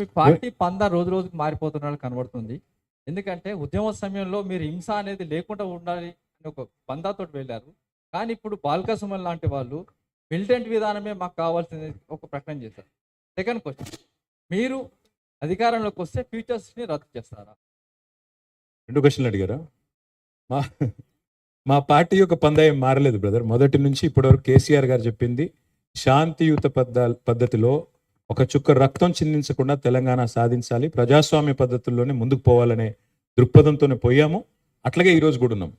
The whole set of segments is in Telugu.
మీ పార్టీ పందా రోజు రోజుకి మారిపోతున్నట్టు కనబడుతుంది. ఎందుకంటే ఉద్యమ సమయంలో మీరు హింస అనేది లేకుండా ఉండాలి అని ఒక పందాతోటి వెళ్లారు. కానీ ఇప్పుడు బాల్క సుమన్ లాంటి వాళ్ళు మిలిటెంట్ విధానమే మాకు కావాల్సింది ఒక ప్రకటన చేశారు. సెకండ్ క్వశ్చన్, మీరు అధికారంలోకి వస్తే ఫ్యూచర్స్‌ని రద్దు చేస్తారా? 2 క్వశ్చన్లు అడిగారా? మా మా పార్టీ యొక్క పందా ఏం మారలేదు బ్రదర్. మొదటి నుంచి ఇప్పటివరకు కేసీఆర్ గారు చెప్పింది శాంతియుత పద్ధతిలో ఒక చుక్క రక్తం చిందించకుండా తెలంగాణ సాధించాలి, ప్రజాస్వామ్య పద్ధతుల్లోనే ముందుకు పోవాలనే దృక్పథంతోనే పోయాము. అట్లాగే ఈరోజు కూడా ఉన్నాం.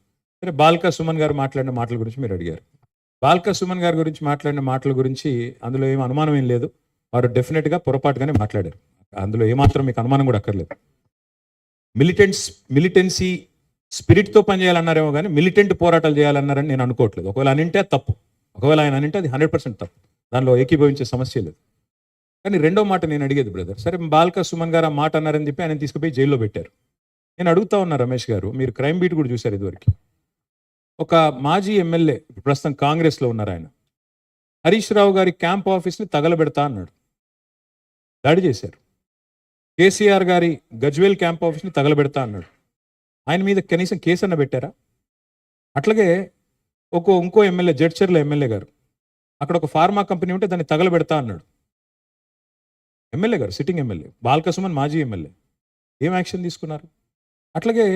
సరే, బాల్క సుమన్ గారు మాట్లాడిన మాటల గురించి మీరు అడిగారు. బాల్క సుమన్ గారి గురించి మాట్లాడిన మాటల గురించి అందులో ఏం అనుమానం ఏం లేదు. వారు డెఫినెట్గా పొరపాటుగానే మాట్లాడారు. అందులో ఏమాత్రం మీకు అనుమానం కూడా అక్కర్లేదు. మిలిటెన్సీ స్పిరిట్తో పనిచేయాలన్నారేమో కానీ మిలిటెంట్ పోరాటాలు చేయాలన్నారని నేను అనుకోవట్లేదు. ఒకవేళ అనింటే తప్పు, ఒకవేళ ఆయన అనింటే అది 100% తప్పు. దానిలో ఏకీభవించే సమస్య లేదు. కానీ రెండో మాట నేను అడిగేది బ్రదర్, సరే బాల్క సుమన్ గారు ఆ మాట అన్నారని చెప్పి ఆయన తీసుకుపోయి జైల్లో పెట్టారు. నేను అడుగుతా ఉన్నా రమేష్ గారు, మీరు క్రైమ్ బీట్ కూడా చూశారు ఇదివరకు. ఒక మాజీ ఎమ్మెల్యే ప్రస్తుతం కాంగ్రెస్లో ఉన్నారు, ఆయన హరీష్ రావు గారి క్యాంప్ ఆఫీస్ని తగలబెడతా అన్నాడు, దాడి చేశారు. కేసీఆర్ గారి గజ్వేల్ క్యాంప్ ఆఫీస్ని తగలబెడతా అన్నాడు. ఆయన మీద కనీసం కేసు అన్న పెట్టారా? అట్లాగే ఇంకో ఎమ్మెల్యే జడ్చర్ల ఎమ్మెల్యే గారు, అక్కడ ఒక ఫార్మా కంపెనీ ఉంటే దాన్ని తగలబెడతా అన్నాడు. ఎమ్మెల్యే గారు, సిట్టింగ్ ఎమ్మెల్యే బాల్క సుమన్, మాజీ ఎమ్మెల్యే. ఏం యాక్షన్ తీసుకున్నారు? అట్లాగే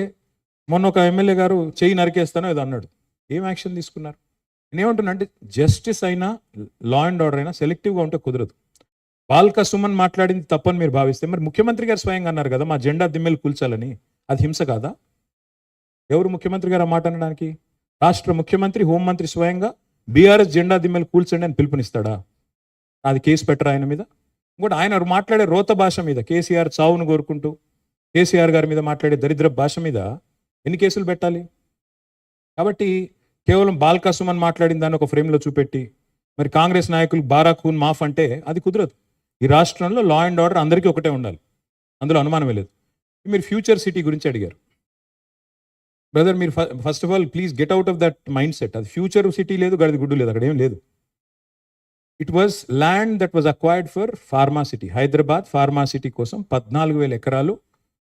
మొన్న ఒక ఎమ్మెల్యే గారు చెయ్యి నరికేస్తానో ఏదో అన్నాడు. ఏం యాక్షన్ తీసుకున్నారు? నేనేమంటున్నా అంటే, జస్టిస్ అయినా లా అండ్ ఆర్డర్ అయినా సెలెక్టివ్గా ఉంటే కుదరదు. బాల్క సుమన్ మాట్లాడింది తప్పని మీరు భావిస్తే మరి ముఖ్యమంత్రి గారు స్వయంగా అన్నారు కదా మా జెండా దిమ్మెలు కూల్చాలని. అది హింస కాదా? ఎవరు ముఖ్యమంత్రి గారు ఆ మాట అనడానికి? రాష్ట్ర ముఖ్యమంత్రి, హోంమంత్రి స్వయంగా బీఆర్ఎస్ జెండా దిమ్మెలు కూల్చండి అని పిలుపునిస్తాడా? అది కేసు పెట్టరా ఆయన మీద? ఇంకోటి, ఆయన మాట్లాడే రోత భాష మీద, కేసీఆర్ చావును కోరుకుంటూ కేసీఆర్ గారి మీద మాట్లాడే దరిద్ర భాష మీద ఎన్ని కేసులు పెట్టాలి? కాబట్టి కేవలం బాల్క సుమన్ మాట్లాడిన దాన్ని ఒక ఫ్రేమ్లో చూపెట్టి మరి కాంగ్రెస్ నాయకులు బారా ఖూన్ మాఫ్ అంటే అది కుదరదు. ఈ రాష్ట్రంలో లా అండ్ ఆర్డర్ అందరికీ ఒకటే ఉండాలి, అందులో అనుమానమే లేదు. మీరు ఫ్యూచర్ సిటీ గురించి అడిగారు బ్రదర్. మీరు first of all please get out of that mind set. అది ఫ్యూచర్ సిటీ లేదు, గడిది గుడ్డు లేదు, అక్కడ ఏం లేదు. It was land that was acquired for pharma city. Hyderabad pharma city కోసం 14,000 ఎకరాలు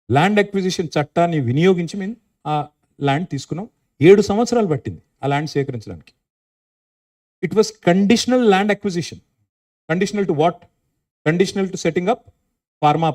ల్యాండ్ అక్విజిషన్ చట్టాన్ని వినియోగించి మేము ఆ ల్యాండ్ తీసుకున్నాం. 7 సంవత్సరాలు పట్టింది ఆ ల్యాండ్ సేకరించడానికి. It was conditional land acquisition. Conditional to what? Conditional to setting up pharma